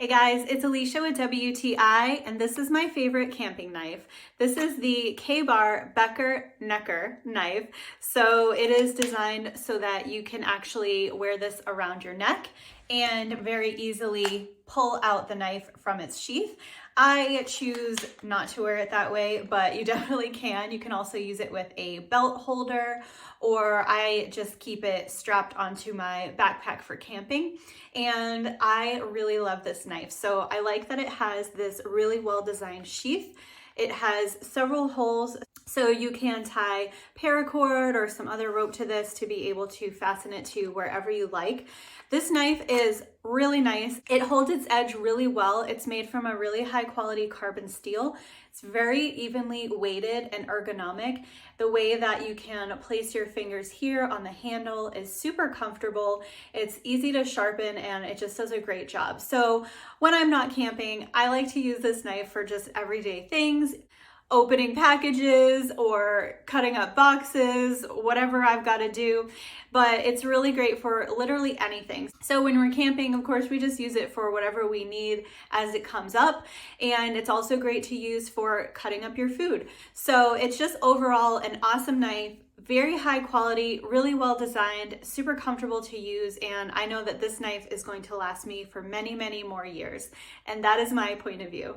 Hey guys, it's Alicia with WTI, and this is my favorite camping knife. This is the Ka-Bar Becker Necker knife. So it is designed so that you can actually wear this around your neck and very easily pull out the knife from its sheath. I choose not to wear it that way, but you definitely can. You can also use it with a belt holder, or I just keep it strapped onto my backpack for camping. And I really love this knife. So I like that it has this really well-designed sheath. It has several holes, so you can tie paracord or some other rope to this to be able to fasten it to wherever you like. This knife is really nice. It holds its edge really well. It's made from a really high quality carbon steel. It's very evenly weighted and ergonomic. The way that you can place your fingers here on the handle is super comfortable. It's easy to sharpen and it just does a great job. So when I'm not camping, I like to use this knife for just everyday things. Opening packages or cutting up boxes, whatever I've got to do, but it's really great for literally anything. So when we're camping, of course, we just use it for whatever we need as it comes up, and it's also great to use for cutting up your food. So it's just overall an awesome knife, very high quality, really well designed, super comfortable to use, and I know that this knife is going to last me for many, many more years, and that is my point of view.